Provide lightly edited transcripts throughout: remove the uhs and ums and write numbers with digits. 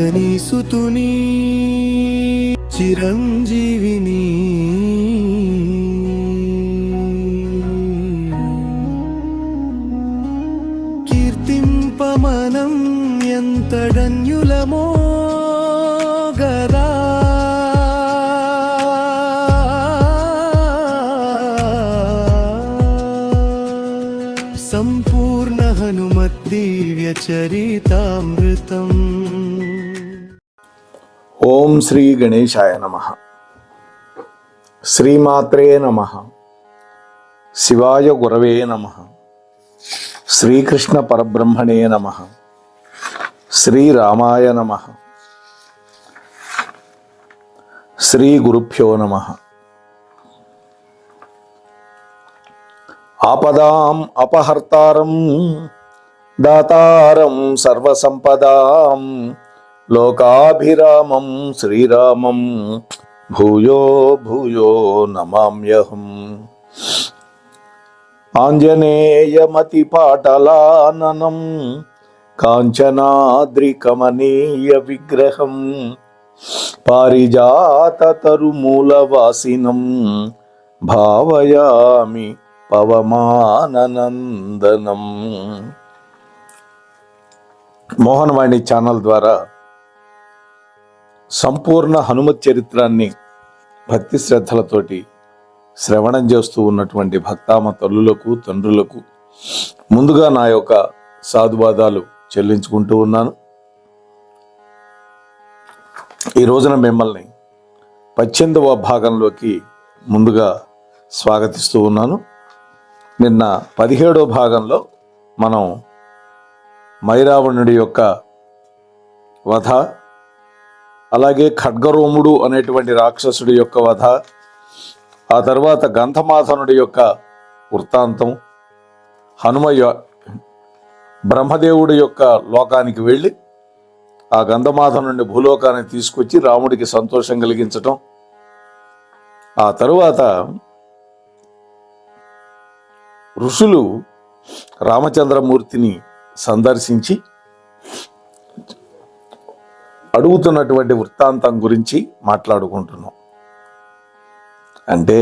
అంజనీసుతుని చిరంజీవిని కీర్తింపమనం ఎంతడన్యులమో గదా సంపూర్ణ హనుమద్దివ్య చరితామృతం. ఓం శ్రీ గణేశాయ నమః. శ్రీమాత్రే నమః. శివాయ గురవే నమః. శ్రీకృష్ణ పరబ్రహ్మణే నమః. శ్రీరామాయ నమః. శ్రీ గురుభ్యో నమః. ఆపదాం అపహర్తారం దాతారం సర్వసంపదాం లోకాభిరామం శ్రీరామం భూయో భూయో నమామ్యహం. ఆంజనేయమతిపాటలాననం కాంచనాద్రికమనీయ విగ్రహం పారిజాతతరుమూలవాసినం భావయామి పవమాననందనం. మోహనవాణి ఛానల్ ద్వారా సంపూర్ణ హనుమత్ చరిత్రాన్ని భక్తి శ్రద్ధలతోటి శ్రవణం చేస్తూ ఉన్నటువంటి భక్తామ తల్లులకు తండ్రులకు ముందుగా నా యొక్క సాధువాదాలు చెల్లించుకుంటూ ఉన్నాను. ఈ రోజున మిమ్మల్ని 18వ భాగంలోకి ముందుగా స్వాగతిస్తూ ఉన్నాను. నిన్న 17వ భాగంలో మనం మైరావణుడి యొక్క వధ, అలాగే ఖడ్గరోముడు అనేటువంటి రాక్షసుడి యొక్క వధ, ఆ తర్వాత గంధమాధనుడి యొక్క వృత్తాంతం, బ్రహ్మదేవుడి యొక్క లోకానికి వెళ్ళి ఆ గంధమాధనుడిని భూలోకానికి తీసుకొచ్చి రాముడికి సంతోషం కలిగించటం, ఆ తరువాత ఋషులు రామచంద్రమూర్తిని సందర్శించి అడుగుతున్నటువంటి వృత్తాంతం గురించి మాట్లాడుకుంటున్నాం. అంటే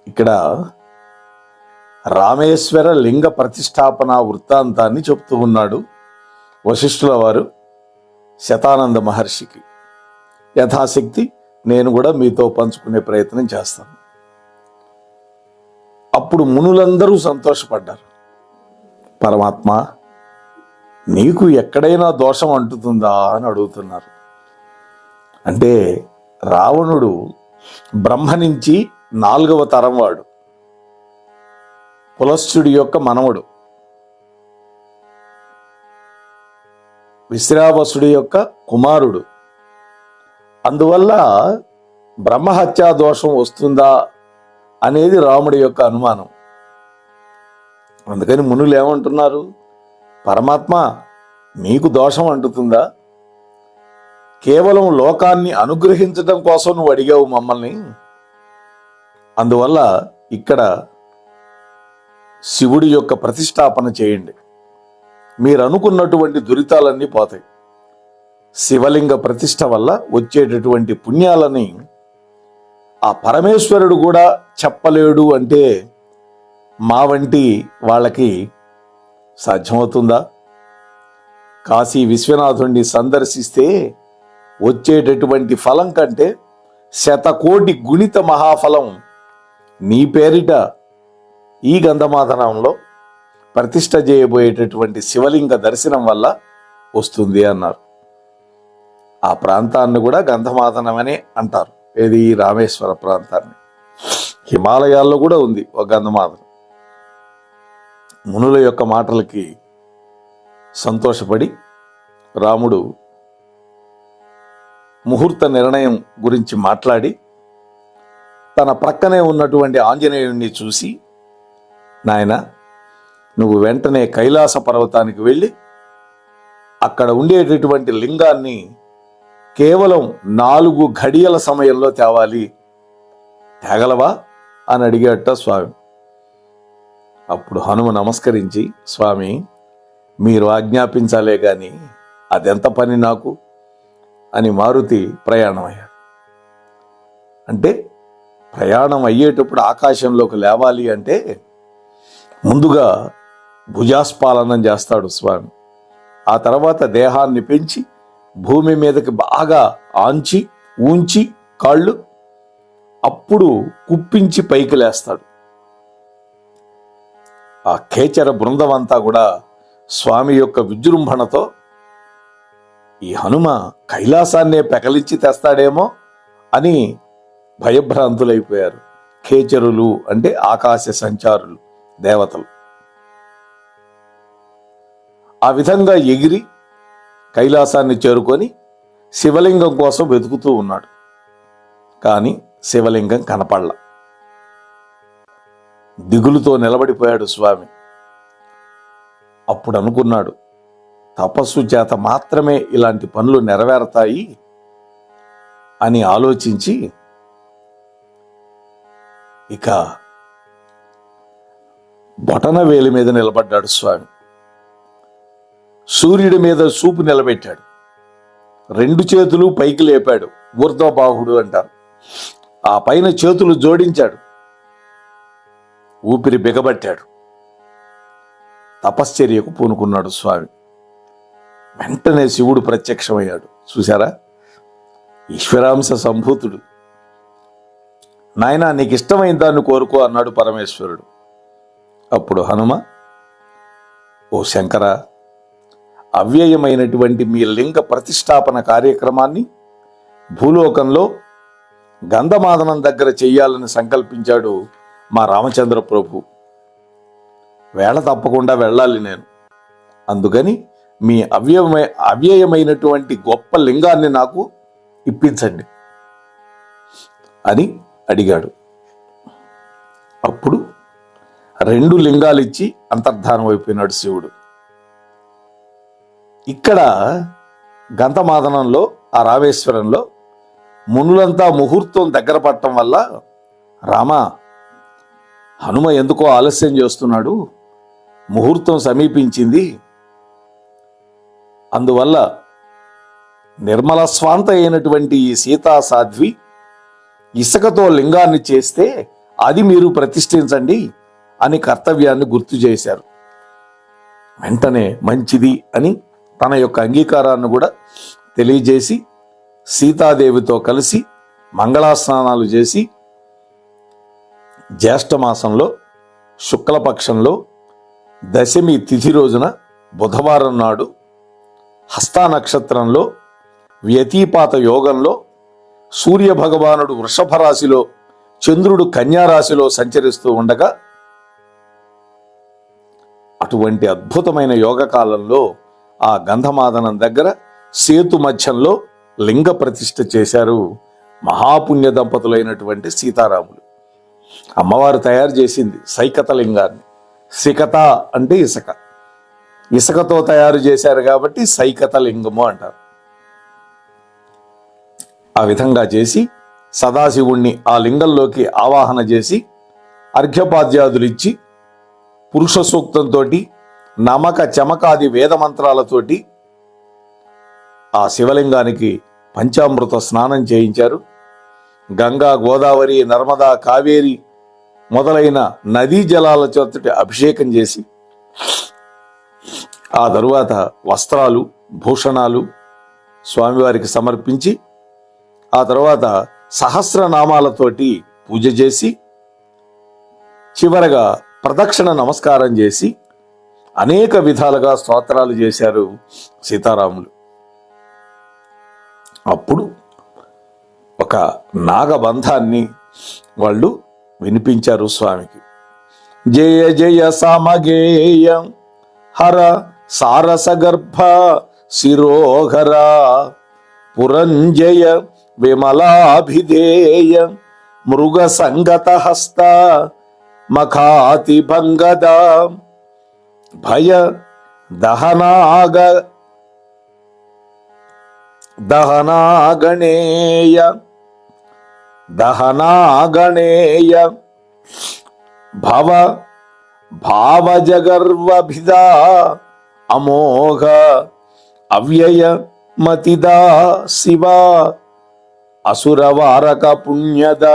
ఇక్కడ రామేశ్వర లింగ ప్రతిష్టాపన వృత్తాంతాన్ని చెప్తూ ఉన్నాడు వశిష్ఠుల వారు శతానంద మహర్షికి. యథాశక్తి నేను కూడా మీతో పంచుకునే ప్రయత్నం చేస్తాను. అప్పుడు మునులందరూ సంతోషపడ్డారు. పరమాత్మ, నీకు ఎక్కడైనా దోషం అంటుతుందా అని అడుగుతున్నారు. అంటే రావణుడు బ్రహ్మ నుంచి 4వ తరం వాడు, పులస్త్యుడి యొక్క మనవడు, విశ్రావసుడి యొక్క కుమారుడు. అందువల్ల బ్రహ్మహత్యా దోషం వస్తుందా అనేది రాముడి యొక్క అనుమానం. అందుకని మునులు ఏమంటున్నారు, పరమాత్మ నీకు దోషం అంటుతుందా? కేవలం లోకాన్ని అనుగ్రహించడం కోసం నువ్వు అడిగావు మమ్మల్ని. అందువల్ల ఇక్కడ శివుడి యొక్క ప్రతిష్టాపన చేయండి, మీరు అనుకున్నటువంటి దురితాలన్నీ పోతాయి. శివలింగ ప్రతిష్ట వల్ల వచ్చేటటువంటి పుణ్యాలని ఆ పరమేశ్వరుడు కూడా చెప్పలేడు అంటే మా వంటి వాళ్ళకి సాధ్యమవుతుందా? కాశీ విశ్వనాథుణ్ణి సందర్శిస్తే వచ్చేటటువంటి ఫలం కంటే 100,000,000 గుణిత మహాఫలం నీ పేరిట ఈ గంధమాదనంలో ప్రతిష్ట చేయబోయేటటువంటి శివలింగ దర్శనం వల్ల వస్తుంది అన్నారు. ఆ ప్రాంతాన్ని కూడా గంధమాదనమనే అంటారు. ఏది? రామేశ్వర ప్రాంతాన్ని. హిమాలయాల్లో కూడా ఉంది ఒక గంధమాదనం. మునుల యొక్క మాటలకి సంతోషపడి రాముడు ముహూర్త నిర్ణయం గురించి మాట్లాడి తన ప్రక్కనే ఉన్నటువంటి ఆంజనేయుడిని చూసి, నాయన నువ్వు వెంటనే కైలాస పర్వతానికి వెళ్ళి అక్కడ ఉండేటటువంటి లింగాన్ని కేవలం 4 ఘడియల సమయంలో తేవాలి, తేగలవా అని అడిగాట స్వామి. అప్పుడు హనుమ నమస్కరించి, స్వామి మీరు ఆజ్ఞాపించాలే గాని అదెంత పని నాకు, అని మారుతి ప్రయాణం అయ్యాడు. అంటే ప్రయాణం అయ్యేటప్పుడు ఆకాశంలోకి లేవాలి అంటే ముందుగా భుజాస్పాలనం చేస్తాడు స్వామి. ఆ తర్వాత దేహాన్ని పెంచి భూమి మీదకి బాగా ఉంచి కాళ్ళు అప్పుడు కుప్పించి పైకి లేస్తాడు. ఆ ఖేచర బృందం అంతా కూడా స్వామి యొక్క విజృంభణతో ఈ హనుమ కైలాసాన్నే పెకలించి తెస్తాడేమో అని భయభ్రాంతులైపోయారు. ఖేచరులు అంటే ఆకాశ సంచారులు, దేవతలు. ఆ విధంగా ఎగిరి కైలాసాన్ని చేరుకొని శివలింగం కోసం వెతుకుతూ ఉన్నాడు. కానీ శివలింగం కనపడలా. దిగులుతో నిలబడిపోయాడు స్వామి. అప్పుడు అనుకున్నాడు, తపస్సు చేత మాత్రమే ఇలాంటి పనులు నెరవేరతాయి అని ఆలోచించి ఇక బొటన వేలి మీద నిలబడ్డాడు స్వామి. సూర్యుడి మీద చూపు నిలబెట్టాడు. 2 చేతులు పైకి లేపాడు, ఊర్ధ్వబాహుడు అంటారు. ఆ పైన చేతులు జోడించాడు, ఊపిరి బిగబట్టాడు. తపశ్చర్యకు పూనుకున్నాడు స్వామి. వెంటనే శివుడు ప్రత్యక్షమయ్యాడు. చూశారా, ఈశ్వరాంశ సంభూతుడు. నాయనా, నీకు ఇష్టమైన దాన్ని కోరుకో అన్నాడు పరమేశ్వరుడు. అప్పుడు హనుమ, ఓ శంకర, అవ్యయమైనటువంటి మీ లింగ ప్రతిష్టాపన కార్యక్రమాన్ని భూలోకంలో గంధమాదనం దగ్గర చెయ్యాలని సంకల్పించాడు మా రామచంద్ర ప్రభు. వేళ తప్పకుండా వెళ్ళాలి నేను. అందుకని మీ అవ్యయమైనటువంటి గొప్ప లింగాన్ని నాకు ఇప్పించండి అని అడిగాడు. అప్పుడు 2 లింగాలు ఇచ్చి అంతర్ధానం అయిపోయినాడు శివుడు. ఇక్కడ గంధమాదనంలో, ఆ రామేశ్వరంలో మునులంతా ముహూర్తం దగ్గర పడటం వల్ల, రామ, హనుమ ఎందుకో ఆలస్యం చేస్తున్నాడు, ముహూర్తం సమీపించింది, అందువల్ల నిర్మల స్వాంత అయినటువంటి ఈ సీతా సాధ్వి ఇసుకతో లింగాన్ని చేస్తే అది మీరు ప్రతిష్ఠించండి అని కర్తవ్యాన్ని గుర్తు చేశారు. వెంటనే మంచిది అని తన యొక్క అంగీకారాన్ని కూడా తెలియజేసి సీతాదేవితో కలిసి మంగళాస్నానాలు చేసి జ్యేష్ఠమాసంలో శుక్లపక్షంలో దశమి తిథి రోజున బుధవారం నాడు హస్తా నక్షత్రంలో వ్యతిపాత యోగంలో సూర్యభగవానుడు వృషభ రాశిలో, చంద్రుడు కన్యారాశిలో సంచరిస్తూ ఉండగా అటువంటి అద్భుతమైన యోగ కాలంలో ఆ గంధమాదనం దగ్గర సేతు మధ్యంలో లింగ ప్రతిష్ఠ చేశారు మహాపుణ్య దంపతులైనటువంటి సీతారాములు. అమ్మవారు తయారు చేసింది సైకత లింగాన్ని. సికత అంటే ఇసుక, ఇసుకతో తయారు చేశారు కాబట్టి సైకత లింగము అంటారు. ఆ విధంగా చేసి సదాశివుణ్ణి ఆ లింగంలోకి ఆవాహన చేసి అర్ఘ్యపాద్యాదులు ఇచ్చి పురుష సూక్తంతో, నమక చమకాది వేదమంత్రాలతోటి ఆ శివలింగానికి పంచామృత స్నానం చేయించారు. గంగా, గోదావరి, నర్మదా, కావేరి మొదలైన నదీ జలాల చేతటి అభిషేకం చేసి ఆ తరువాత వస్త్రాలు, భూషణాలు స్వామివారికి సమర్పించి ఆ తర్వాత సహస్రనామాలతోటి పూజ చేసి చివరగా ప్రదక్షిణ నమస్కారం చేసి అనేక విధాలుగా స్తోత్రాలు చేశారు సీతారాములు. అప్పుడు ఒక నాగబంధాన్ని వాళ్ళు వినిపించారు స్వామికి. జయ జయ సామగేయ హర సారసగర్భ శిరోహర పురంజయ విమలాభిధేయ మృగ సంగత హస్త మఖాతి భంగద భయ దహనాగణేయ భవ భావజగర్వభిదా అమోఘ అవ్యయ మతిదా శివ అసురవారక పుణ్యద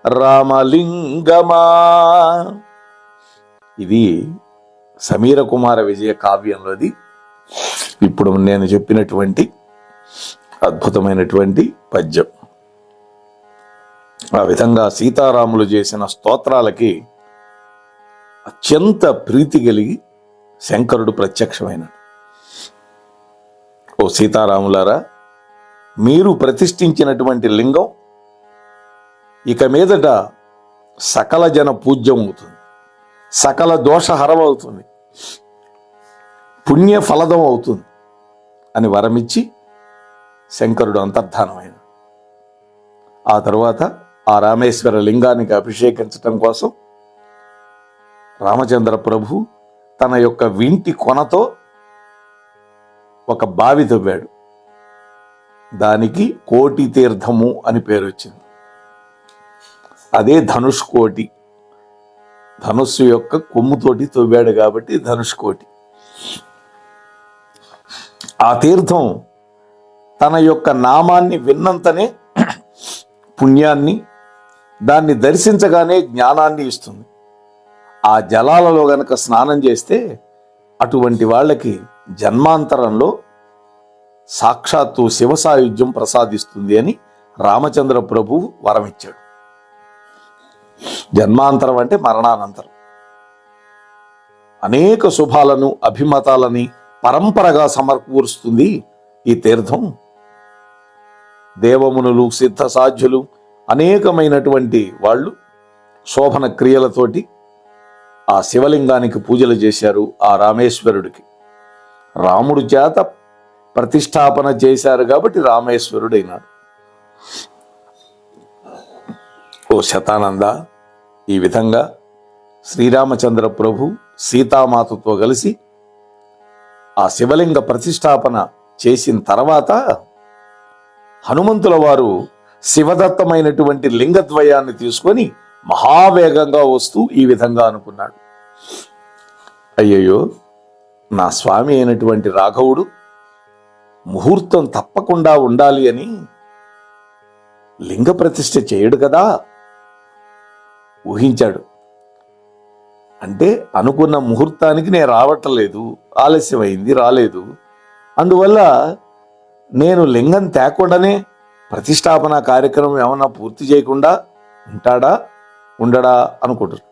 రామలింగమా. ఇది సమీర కుమార విజయ కావ్యంలోది ఇప్పుడు నేను చెప్పినటువంటి అద్భుతమైనటువంటి పద్యం. ఆ విధంగా సీతారాములు చేసిన స్తోత్రాలకి అత్యంత ప్రీతి కలిగి శంకరుడు ప్రత్యక్షమైనాడు. ఓ సీతారాములారా, మీరు ప్రతిష్ఠించినటువంటి లింగం ఇక మీదట సకల జన పూజ్యం అవుతుంది, సకల దోషహరం అవుతుంది, పుణ్య ఫలదం అవుతుంది అని వరమిచ్చి శంకరుడు అంతర్ధానమైన ఆ తరువాత ఆ రామేశ్వర లింగానికి అభిషేకించటం కోసం రామచంద్ర ప్రభు తన యొక్క వింటి కొనతో ఒక బావి తవ్వాడు. దానికి కోటి తీర్థము అని పేరు వచ్చింది. అదే ధనుష్కోటి. ధనుస్సు యొక్క కొమ్ముతోటి తవ్వాడు కాబట్టి ధనుష్కోటి. ఆ తీర్థం తన యొక్క నామాన్ని విన్నంతనే పుణ్యాన్ని, దాన్ని దర్శించగానే జ్ఞానాన్ని ఇస్తుంది. ఆ జలాలలో గనక స్నానం చేస్తే అటువంటి వాళ్ళకి జన్మాంతరంలో సాక్షాత్తు శివ సాయుధ్యం ప్రసాదిస్తుంది అని రామచంద్ర ప్రభు వరమిచ్చాడు. జన్మాంతరం అంటే మరణానంతరం. అనేక శుభాలను, అభిమతాలని పరంపరగా సమకూరుస్తుంది ఈ తీర్థం. దేవమునులు, సిద్ధ సాధ్యులు, అనేకమైనటువంటి వాళ్ళు శోభన క్రియలతోటి ఆ శివలింగానికి పూజలు చేశారు. ఆ రామేశ్వరుడికి రాముడు చేత ప్రతిష్టాపన చేశారు కాబట్టి రామేశ్వరుడైనాడు. ఓ శతానంద, ఈ విధంగా శ్రీరామచంద్ర ప్రభు సీతామాతతో కలిసి ఆ శివలింగ ప్రతిష్టాపన చేసిన తర్వాత హనుమంతుల వారు శివదత్తమైనటువంటి లింగద్వయాన్ని తీసుకొని మహావేగంగా వస్తూ ఈ విధంగా అనుకున్నాడు, అయ్యయ్యో, నా స్వామి అయినటువంటి రాఘవుడు ముహూర్తం తప్పకుండా ఉండాలి అని లింగ ప్రతిష్ఠ చేయడు కదా. ఊహించాడు. అంటే అనుకున్న ముహూర్తానికి నేను రావట్లేదు, ఆలస్యమైంది, రాలేదు. అందువల్ల నేను లింగం తేకుండానే ప్రతిష్టాపన కార్యక్రమం ఏమన్నా పూర్తి చేయకుండా ఉంటాడా, ఉండడా అనుకుంటారు.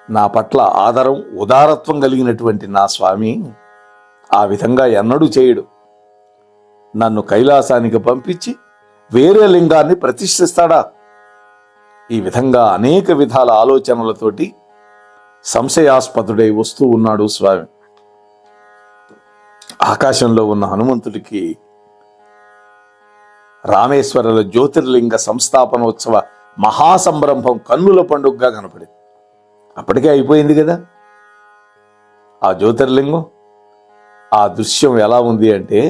నా పట్ల ఆదరం, ఉదారత్వం కలిగినటువంటి నా స్వామి ఆ విధంగా ఎన్నడూ చేయడు. నన్ను కైలాసానికి పంపించి వేరే లింగాన్ని ప్రతిష్ఠిస్తాడా? ఈ విధంగా అనేక విధాల ఆలోచనలతోటి సంశయాస్పదుడై వస్తూ ఉన్నాడు స్వామి. ఆకాశంలో ఉన్న హనుమంతుడికి రామేశ్వరుల జ్యోతిర్లింగ సంస్థాపనోత్సవ మహాసంరంభం కన్నుల పండుగగా కనపడింది. అప్పటికే అయిపోయింది కదా ఆ జ్యోతిర్లింగం. ఆ దృశ్యం ఎలా ఉంది అంటే,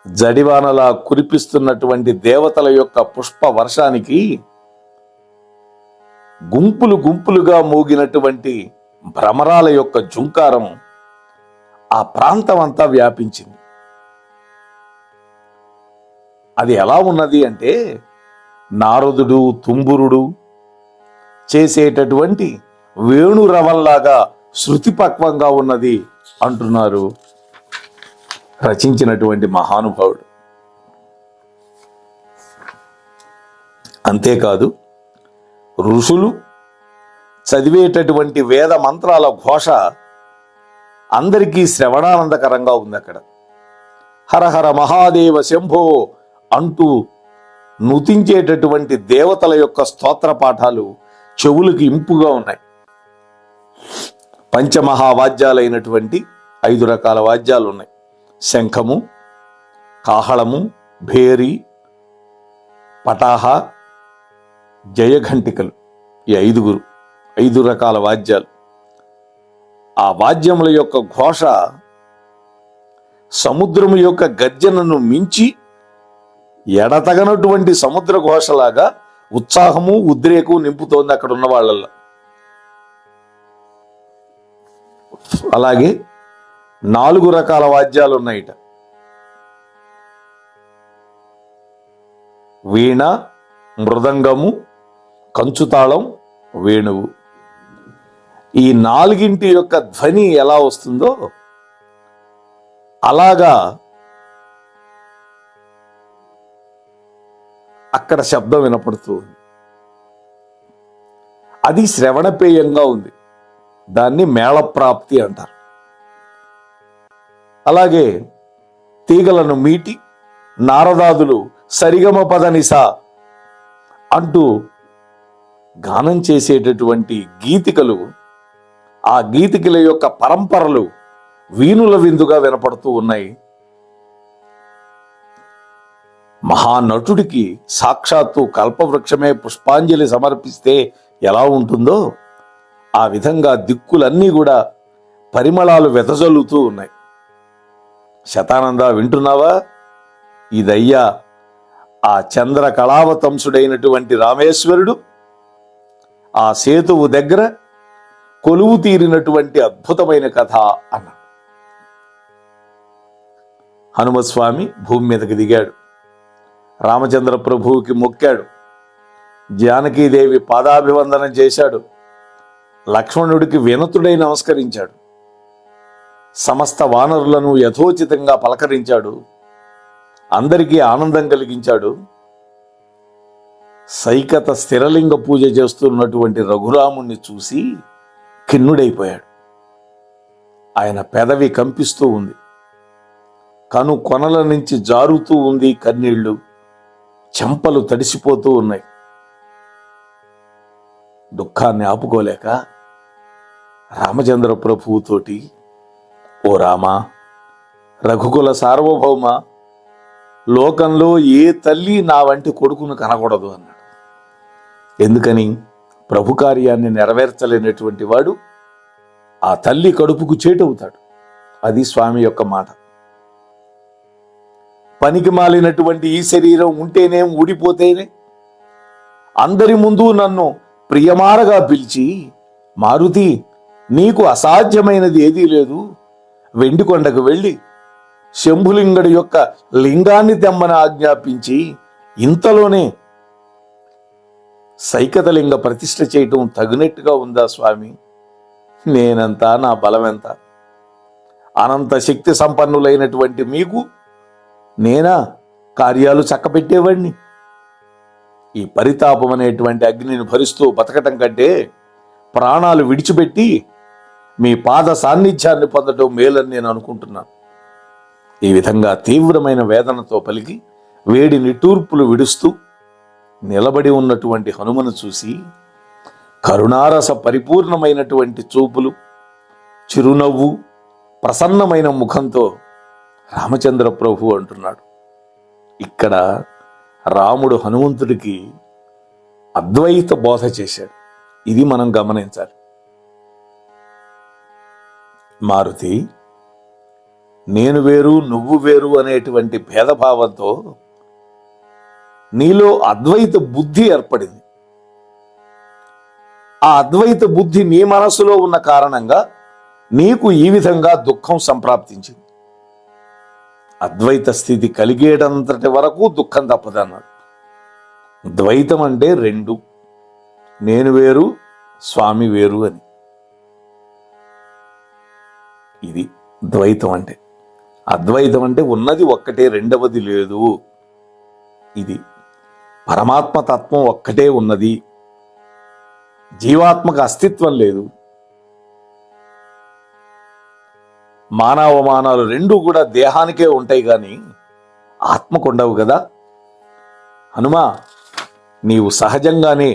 జడివానలా కురిపిస్తున్నటువంటి దేవతల యొక్క పుష్ప వర్షానికి గుంపులు గుంపులుగా మోగినటువంటి భ్రమరాల యొక్క జుంకారం ఆ ప్రాంతం అంతా వ్యాపించింది. అది ఎలా ఉన్నది అంటే, నారదుడు, తుంబురుడు చేసేటటువంటి వేణురవల్లాగా శృతిపక్వంగా ఉన్నది అంటున్నారు రచించినటువంటి మహానుభావుడు. అంతేకాదు, ఋషులు చదివేటటువంటి వేద మంత్రాల ఘోష అందరికీ శ్రవణానందకరంగా ఉంది. అక్కడ హరహర మహాదేవ శంభో అంటూ నుతించేటటువంటి దేవతల యొక్క స్తోత్ర పాఠాలు చెవులకు ఇంపుగా ఉన్నాయి. పంచమహావాద్యాలైనటువంటి 5 రకాల వాద్యాలు ఉన్నాయి. శంఖము, కాహళము, భేరి, పటాహ, జయఘంటికలు. ఈ 5 రకాల వాద్యాలు. ఆ వాద్యముల యొక్క ఘోష సముద్రము యొక్క గర్జనను మించి ఎడతగనటువంటి సముద్ర ఘోషలాగా ఉత్సాహము, ఉద్రేకం నింపుతోంది అక్కడ ఉన్న వాళ్ళల్లో. అలాగే 4 రకాల వాద్యాలు ఉన్నాయిట. వీణ, మృదంగము, కంచుతాళం, వేణువు. ఈ 4ంటి యొక్క ధ్వని ఎలా వస్తుందో అలాగా అక్కడ శబ్దం వినపడుతూ ఉంది. అది శ్రవణపేయంగా ఉంది. దాన్ని మేళప్రాప్తి అంటారు. అలాగే తీగలను మీటి నారదాదులు సరిగమ పదనిస అంటూ గానం చేసేటటువంటి గీతికలు, ఆ గీతికల యొక్క పరంపరలు వీణుల విందుగా వినపడుతూ ఉన్నాయి. మహానటుడికి సాక్షాత్తు కల్పవృక్షమే పుష్పాంజలి సమర్పిస్తే ఎలా ఉంటుందో ఆ విధంగా దిక్కులన్నీ కూడా పరిమళాలు వెదజల్లుతూ ఉన్నాయి. శతానంద, వింటున్నావా? ఇదయ్యా ఆ చంద్ర కళావతంసుడైనటువంటి రామేశ్వరుడు ఆ సేతువు దగ్గర కొలువు తీరినటువంటి అద్భుతమైన కథ అన్నాడు. హనుమస్వామి భూమి మీదకి దిగాడు. రామచంద్ర ప్రభువుకి మొక్కాడు. జానకీదేవి పాదాభివందనం చేశాడు. లక్ష్మణుడికి వినతుడై నమస్కరించాడు. సమస్త వానరులను యథోచితంగా పలకరించాడు. అందరికీ ఆనందం కలిగించాడు. సైకత స్థిరలింగ పూజ చేస్తున్నటువంటి రఘురాముణ్ణి చూసి ఖిన్నుడైపోయాడు. ఆయన పెదవి కంపిస్తూ ఉంది. కను కొనల నుంచి జారుతూ ఉంది కన్నీళ్లు. చెంపలు తడిసిపోతూ ఉన్నాయి. దుఃఖాన్ని ఆపుకోలేక రామచంద్ర ప్రభువుతోటి, ఓ రామా, రఘుకుల సార్వభౌమ, లోకంలో ఏ తల్లి నా వంటి కొడుకును కనకూడదు అన్నాడు. ఎందుకని? ప్రభు కార్యాన్ని నెరవేర్చలేనటువంటి వాడు ఆ తల్లి కడుపుకు చేటవుతాడు. అది స్వామి యొక్క మాట. పనికి మాలినటువంటి ఈ శరీరం ఉంటేనేం, ఊడిపోతేనే, అందరి ముందు నన్ను ప్రియమారగా పిలిచి, మారుతి, నీకు అసాధ్యమైనది ఏదీ లేదు, వెండికొండకు వెళ్ళి శంభులింగడి యొక్క లింగాన్ని తెమ్మని ఆజ్ఞాపించి ఇంతలోనే సైకతలింగ ప్రతిష్ఠ చేయటం తగినట్టుగా ఉందా స్వామి? నేనంతా, నా బలమెంత? అనంత శక్తి సంపన్నులైనటువంటి మీకు నేనా కార్యాలు చక్కబెట్టేవాడిని? ఈ పరితాపం అనేటువంటి అగ్నిని భరిస్తూ బతకటం కంటే ప్రాణాలు విడిచిపెట్టి మీ పాద సాన్నిధ్యాన్ని పొందడం మేలని నేను అనుకుంటున్నాను. ఈ విధంగా తీవ్రమైన వేదనతో పలికి వేడి నిట్టూర్పులు విడుస్తూ నిలబడి ఉన్నటువంటి హనుమను చూసి కరుణారస పరిపూర్ణమైనటువంటి చూపులు, చిరునవ్వు, ప్రసన్నమైన ముఖంతో రామచంద్ర ప్రభు అంటున్నాడు. ఇక్కడ రాముడు హనుమంతుడికి అద్వైత బోధ చేశాడు. ఇది మనం గమనించాలి. మారుతి, నేను వేరు, నువ్వు వేరు అనేటువంటి భేదభావంతో నీలో అద్వైత బుద్ధి ఏర్పడింది. ఆ అద్వైత బుద్ధి నీ మనసులో ఉన్న కారణంగా నీకు ఈ విధంగా దుఃఖం సంప్రాప్తించింది. అద్వైత స్థితి కలిగేటంతటి వరకు దుఃఖం తప్పదన్నాడు. ద్వైతం అంటే రెండు, నేను వేరు, స్వామి వేరు అని. ఇది ద్వైతం అంటే. అద్వైతం అంటే ఉన్నది ఒక్కటే, రెండవది లేదు. ఇది పరమాత్మ తత్వం ఒక్కటే ఉన్నది, జీవాత్మకు అస్తిత్వం లేదు. మానవమానాలు రెండు కూడా దేహానికే ఉంటాయి కానీ ఆత్మకు ఉండవు కదా. హనుమా, నీవు సహజంగానే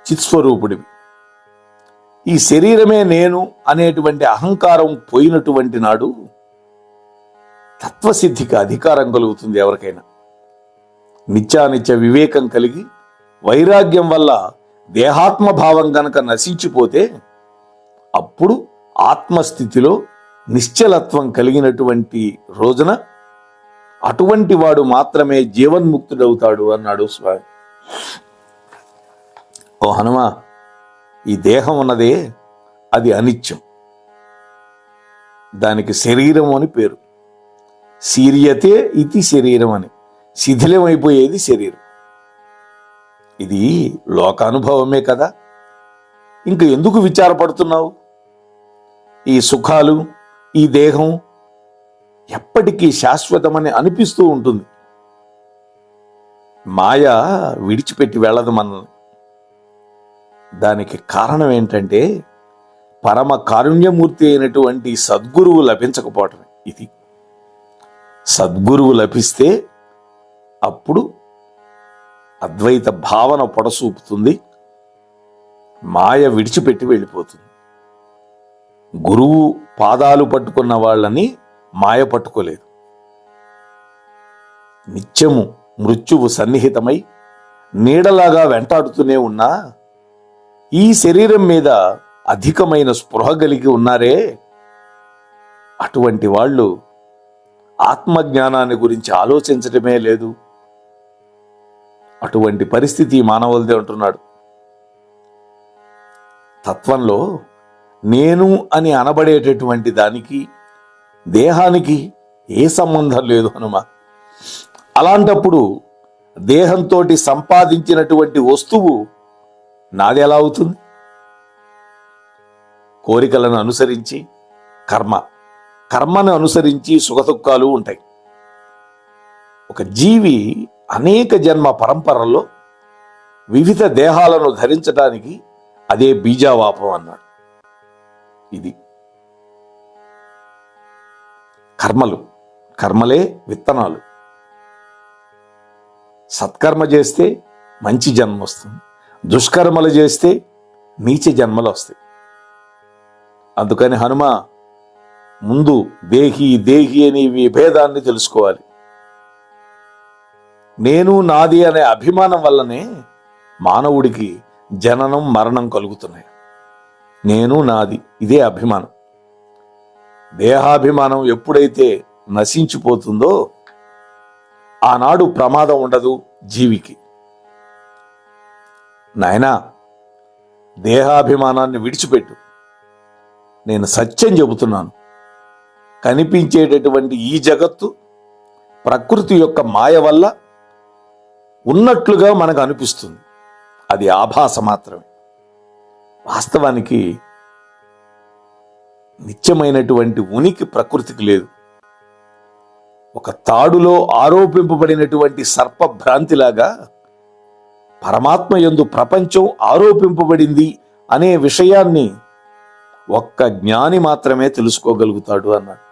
చిత్స్వరూపుడివి. ఈ శరీరమే నేను అనేటువంటి అహంకారం పోయినటువంటి నాడు తత్వసిద్ధికి అధికారం కలుగుతుంది ఎవరికైనా. నిత్యానిత్య వివేకం కలిగి వైరాగ్యం వల్ల దేహాత్మభావం గనక నశించిపోతే అప్పుడు ఆత్మస్థితిలో నిశ్చలత్వం కలిగినటువంటి రోజున అటువంటి వాడు మాత్రమే జీవన్ముక్తుడవుతాడు అన్నాడు స్వామి. ఓ హనుమ, ఈ దేహం ఉన్నదే అది అనిత్యం. దానికి శరీరం అని పేరు. శీర్యతే ఇది శరీరం అని, శిథిలమైపోయేది శరీరం. ఇది లోకానుభవమే కదా, ఇంక ఎందుకు విచారపడుతున్నావు? ఈ సుఖాలు, ఈ దేహం ఎప్పటికీ శాశ్వతమని అనిపిస్తూ ఉంటుంది. మాయ విడిచిపెట్టి వెళ్ళదు మనల్ని. దానికి కారణం ఏంటంటే పరమ కారుణ్యమూర్తి అయినటువంటి సద్గురువు లభించకపోవటమే. ఇది సద్గురువు లభిస్తే అప్పుడు అద్వైత భావన పొడసూపుతుంది, మాయ విడిచిపెట్టి వెళ్ళిపోతుంది. గురువు పాదాలు పట్టుకున్న వాళ్ళని మాయ పట్టుకోలేదు. నిత్యము మృత్యువు సన్నిహితమై నీడలాగా వెంటాడుతూనే ఉన్నా ఈ శరీరం మీద అధికమైన స్పృహ కలిగి ఉన్నారే, అటువంటి వాళ్ళు ఆత్మజ్ఞానాన్ని గురించి ఆలోచించటమే లేదు. అటువంటి పరిస్థితి మానవులదే అంటున్నాడు. తత్వంలో నేను అని అనబడేటటువంటి దానికి దేహానికి ఏ సంబంధం లేదు హనుమ. అలాంటప్పుడు దేహంతో సంపాదించినటువంటి వస్తువు నాది ఎలా అవుతుంది? కోరికలను అనుసరించి కర్మను అనుసరించి సుఖదుఖాలు ఉంటాయి. ఒక జీవి అనేక జన్మ పరంపరల్లో వివిధ దేహాలను ధరించడానికి అదే బీజావాపం అన్నాడు. ఇది కర్మలే విత్తనాలు. సత్కర్మ చేస్తే మంచి జన్మ వస్తుంది, దుష్కర్మలు చేస్తే నీచ జన్మలు వస్తాయి. అందుకని హనుమ ముందు దేహి అని విభేదాన్ని తెలుసుకోవాలి. నేను నాది అనే అభిమానం వల్లనే మానవుడికి జననం మరణం కలుగుతున్నాయి. నేను నాది ఇదే అభిమానం. దేహాభిమానం ఎప్పుడైతే నశించిపోతుందో ఆనాడు ప్రమాదం ఉండదు జీవికి. నాయనా, దేహాభిమానాన్ని విడిచిపెట్టు. నేను సత్యం చెబుతున్నాను. కనిపించేటటువంటి ఈ జగత్తు ప్రకృతి యొక్క మాయ వల్ల ఉన్నట్లుగా మనకు అనిపిస్తుంది. అది ఆభాస మాత్రమే. వాస్తవానికి నిత్యమైనటువంటి ఉనికి ప్రకృతికి లేదు. ఒక తాడులో ఆరోపింపబడినటువంటి సర్పభ్రాంతిలాగా పరమాత్మ యందు ప్రపంచం ఆరోపింపబడింది అనే విషయాన్ని ఒక్క జ్ఞాని మాత్రమే తెలుసుకోగలుగుతాడు అన్నాడు.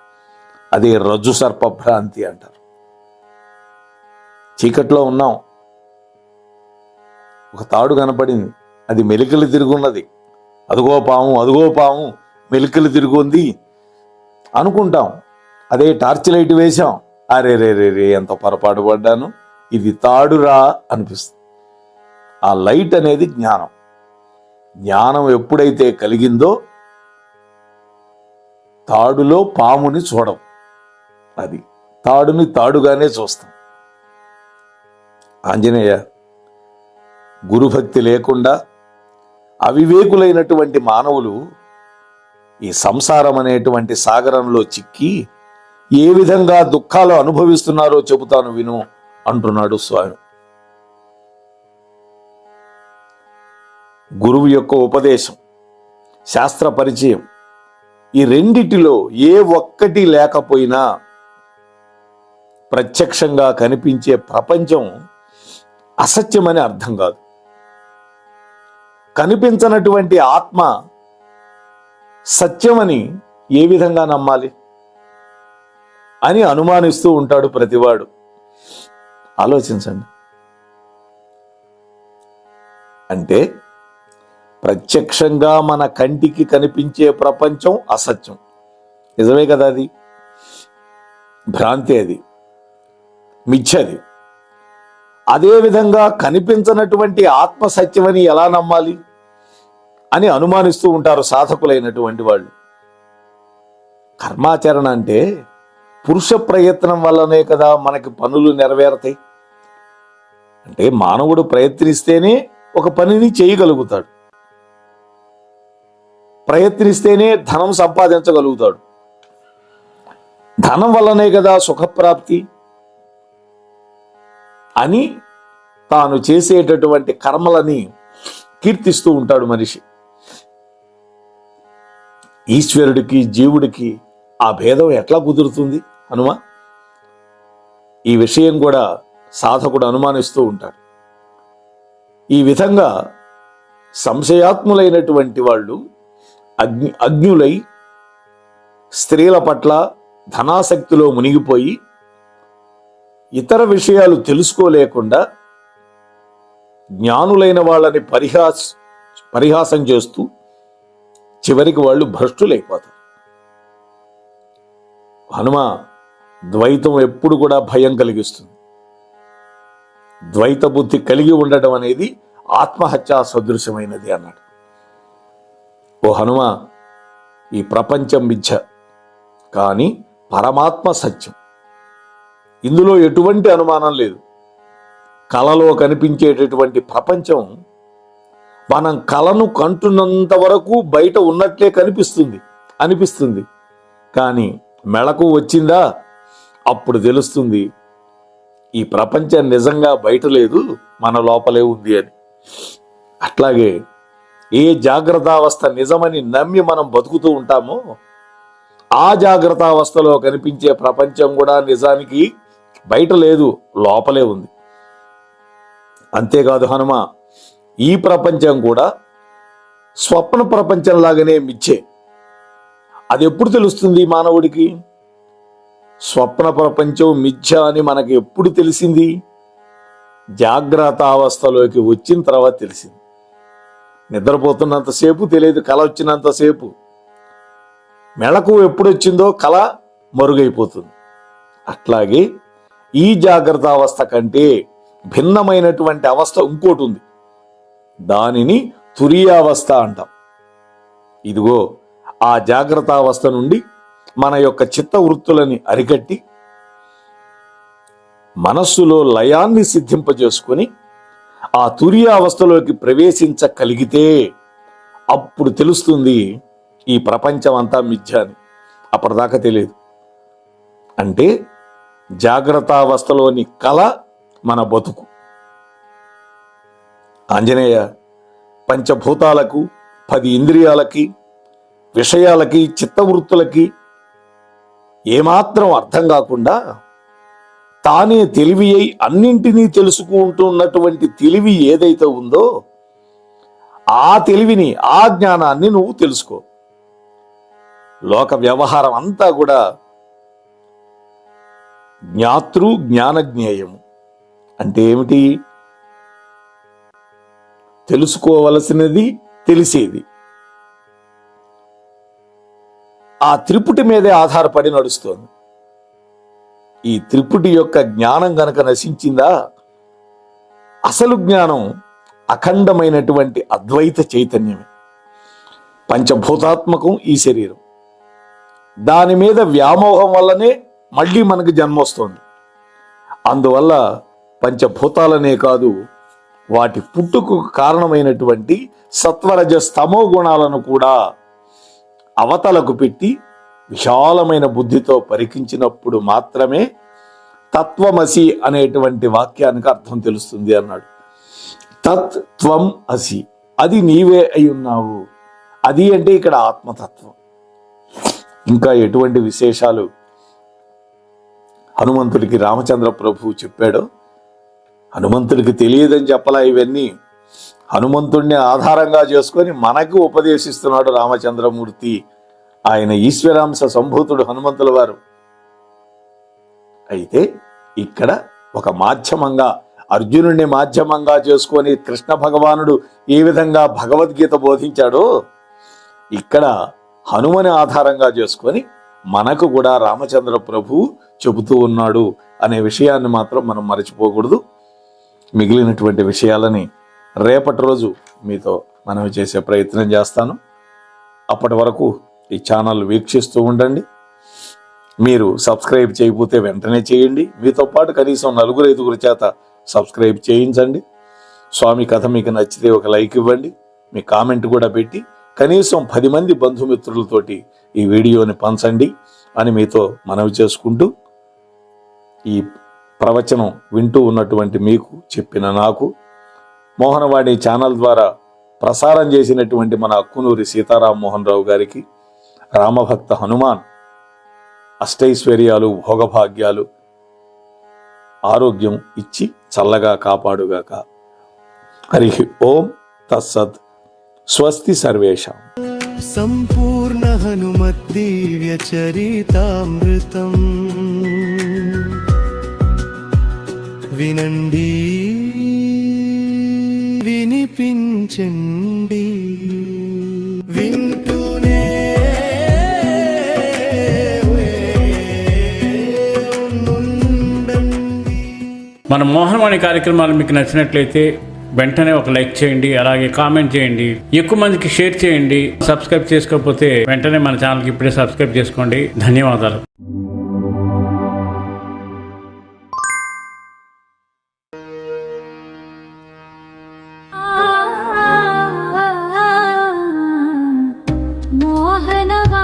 అదే రజ్జు సర్పభ్రాంతి అంటారు. చీకట్లో ఉన్నాం, ఒక తాడు కనపడింది, అది మెలికలు తిరుగున్నది. అదుగో పాము మెలికలు తిరుగుంది అనుకుంటాం. అదే టార్చ్ లైట్ వేశాం, అరే ఎంత పొరపాటు పడ్డాను, ఇది తాడురా అనిపిస్తుంది. ఆ లైట్ అనేది జ్ఞానం. జ్ఞానం ఎప్పుడైతే కలిగిందో తాడులో పాముని చూడం, అది తాడుని తాడుగానే చూస్తాం. ఆంజనేయ, గురుభక్తి లేకుండా అవివేకులైనటువంటి మానవులు ఈ సంసారం అనేటువంటి సాగరంలో చిక్కి ఏ విధంగా దుఃఖాలు అనుభవిస్తున్నారో చెబుతాను విను అంటున్నాడు స్వామి. గురువు యొక్క ఉపదేశం, శాస్త్ర పరిచయం, ఈ రెండిటిలో ఏ ఒక్కటి లేకపోయినా ప్రత్యక్షంగా కనిపించే ప్రపంచం అసత్యమని అర్థం కాదు. కనిపించనటువంటి ఆత్మ సత్యమని ఏ విధంగా నమ్మాలి అని అనుమానిస్తూ ఉంటాడు ప్రతివాడు. ఆలోచించండి. అంటే ప్రత్యక్షంగా మన కంటికి కనిపించే ప్రపంచం అసత్యం, నిజమే కదా, అది భ్రాంతి, అది మిథ్యది. అదేవిధంగా కనిపించనటువంటి ఆత్మ సత్యమని ఎలా నమ్మాలి అని అనుమానిస్తూ ఉంటారు సాధకులైనటువంటి వాళ్ళు. కర్మాచరణ అంటే పురుష ప్రయత్నం వల్లనే కదా మనకి పనులు నెరవేరతాయి. అంటే మానవుడు ప్రయత్నిస్తేనే ఒక పనిని చేయగలుగుతాడు, ప్రయత్నిస్తేనే ధనం సంపాదించగలుగుతాడు. ధనం వల్లనే కదా సుఖప్రాప్తి అని తాను చేసేటటువంటి కర్మలని కీర్తిస్తూ ఉంటాడు మనిషి. ఈశ్వరుడికి జీవుడికి ఆ భేదం ఎట్లా కుదురుతుంది హనుమ? ఈ విషయం కూడా సాధకుడు అనుమానిస్తూ ఉంటాడు. ఈ విధంగా సంశయాత్ములైనటువంటి వాళ్ళు అజ్ఞులై స్త్రీల పట్ల ధనాసక్తిలో మునిగిపోయి ఇతర విషయాలు తెలుసుకోలేకుండా జ్ఞానులైన వాళ్ళని పరిహాసం చేస్తూ చివరికి వాళ్ళు భ్రష్టులైపోతారు. హనుమ ద్వైతం ఎప్పుడు కూడా భయం కలిగిస్తుంది. ద్వైత బుద్ధి కలిగి ఉండటం అనేది ఆత్మహత్యా సదృశమైనది అన్నాడు. ఓ హనుమ, ఈ ప్రపంచం మిథ్య, కానీ పరమాత్మ సత్యం. ఇందులో ఎటువంటి అనుమానం లేదు. కలలో కనిపించేటటువంటి ప్రపంచం మనం కలను కంటున్నంత వరకు బయట ఉన్నట్లే అనిపిస్తుంది. కానీ మెళకు వచ్చిందా అప్పుడు తెలుస్తుంది ఈ ప్రపంచం నిజంగా బయట లేదు, మన లోపలే ఉంది అని. అట్లాగే ఏ జాగ్రత్తావస్థ నిజమని నమ్మి మనం బతుకుతూ ఉంటామో ఆ జాగ్రత్తావస్థలో కనిపించే ప్రపంచం కూడా నిజానికి బయట లేదు, లోపలే ఉంది. అంతేకాదు హనుమ, ఈ ప్రపంచం కూడా స్వప్న ప్రపంచంలాగానే మిథ్యే. అది ఎప్పుడు తెలుస్తుంది మానవుడికి? స్వప్న ప్రపంచం మిథ్య అని మనకి ఎప్పుడు తెలిసింది? జాగ్రత్త అవస్థలోకి వచ్చిన తర్వాత తెలిసింది. నిద్రపోతున్నంతసేపు తెలియదు, కళ వచ్చినంతసేపు. మెళకు ఎప్పుడు వచ్చిందో కళ మరుగైపోతుంది. అట్లాగే ఈ జాగ్రత్త అవస్థ కంటే భిన్నమైనటువంటి అవస్థ ఇంకోటి ఉంది, దానిని తురీయావస్థ అంటాం. ఇదిగో ఆ జాగ్రత్త అవస్థ నుండి మన యొక్క చిత్త వృత్తులని అరికట్టి మనస్సులో లయాన్ని సిద్ధింపజేసుకొని ఆ తురీయావస్థలోకి ప్రవేశించగలిగితే అప్పుడు తెలుస్తుంది ఈ ప్రపంచం అంతా మిథ్య అని. అప్పటిదాకా తెలియదు. అంటే జాగ్రత్తావస్థలోని కళ మన బతుకు. ఆంజనేయ పంచభూతాలకు, 10 ఇంద్రియాలకి, విషయాలకి, చిత్తవృత్తులకి ఏమాత్రం అర్థం కాకుండా తానే తెలివి అయి అన్నింటినీ తెలుసుకుంటున్నటువంటి తెలివి ఏదైతే ఉందో ఆ తెలివిని, ఆ జ్ఞానాన్ని నువ్వు తెలుసుకో. లోక వ్యవహారం అంతా కూడా జ్ఞాతృ జ్ఞానజ్ఞేయము అంటే ఏమిటి? తెలుసుకోవలసినది, తెలిసేది. ఆ త్రిపుటి మీదే ఆధారపడి నడుస్తోంది. ఈ త్రిపుటి యొక్క జ్ఞానం గనక నశించిందా, అసలు జ్ఞానం అఖండమైనటువంటి అద్వైత చైతన్యమే. పంచభూతాత్మకం ఈ శరీరం. దాని మీద వ్యామోహం వల్లనే మళ్ళీ మనకు జన్మ వస్తుంది. అందువల్ల పంచభూతాలనే కాదు, వాటి పుట్టుకు కారణమైనటువంటి సత్వరజ స్తమో గుణాలను కూడా అవతలకు పెట్టి విశాలమైన బుద్ధితో పరికించినప్పుడు మాత్రమే తత్వమసి అనేటువంటి వాక్యానికి అర్థం తెలుస్తుంది అన్నాడు. తత్ త్వం అసి, అది నీవే అయి ఉన్నావు. అది అంటే ఇక్కడ ఆత్మతత్వం. ఇంకా ఎటువంటి విశేషాలు హనుమంతుడికి రామచంద్ర ప్రభువు చెప్పాడో, హనుమంతుడికి తెలియదని చెప్పలా. ఇవన్నీ హనుమంతుడిని ఆధారంగా చేసుకొని మనకు ఉపదేశిస్తున్నాడు రామచంద్రమూర్తి. ఆయన ఈశ్వరాంశ సంభూతుడు హనుమంతుల వారు. అయితే ఇక్కడ ఒక మాధ్యమంగా, అర్జునుడిని మాధ్యమంగా చేసుకొని కృష్ణ భగవానుడు ఏ విధంగా భగవద్గీత బోధించాడో, ఇక్కడ హనుమని ఆధారంగా చేసుకొని మనకు కూడా రామచంద్ర ప్రభువు చెబుతూ ఉన్నాడు అనే విషయాన్ని మాత్రం మనం మరచిపోకూడదు. మిగిలినటువంటి విషయాలని రేపటి రోజు మీతో మనవి చేసే ప్రయత్నం చేస్తాను. అప్పటి వరకు ఈ ఛానల్ వీక్షిస్తూ ఉండండి. మీరు సబ్స్క్రైబ్ చేయకపోతే వెంటనే చేయండి. మీతో పాటు కనీసం 4-5 చేత సబ్స్క్రైబ్ చేయించండి. స్వామి కథ మీకు నచ్చితే ఒక లైక్ ఇవ్వండి. మీ కామెంట్ కూడా పెట్టి కనీసం 10 మంది బంధుమిత్రులతోటి ఈ వీడియోని పంచండి. అని మీతో మనవి చేసుకుంటూ, ఈ ప్రవచనం వింటూ ఉన్నటువంటి మీకు, చెప్పిన నాకు, మోహనవాణి ఛానల్ ద్వారా ప్రసారం చేసినటువంటి మన అక్కునూరి సీతారామమోహన్ రావు గారికి రామభక్త హనుమాన్ అష్టైశ్వర్యాలు, భోగభాగ్యాలు, ఆరోగ్యం ఇచ్చి చల్లగా కాపాడుగాక. హరి ఓం తత్సత్. స్వస్తి సర్వేషాం. సంపూర్ణ హనుమద్దీవ్య చరితామృతం వినండి, వినిపించండి, వింటూనే ఉండండి. మన మోహనవాణి కార్యక్రమాలు మీకు నచ్చినట్లయితే వెంటనే ఒక లైక్ చేయండి, అలాగే కామెంట్ చేయండి, ఎక్కువ మందికి షేర్ చేయండి. సబ్స్క్రైబ్ చేసుకోకపోతే వెంటనే మన ఛానల్కి ఇప్పుడే సబ్స్క్రైబ్ చేసుకోండి. ధన్యవాదాలు. మోహనవా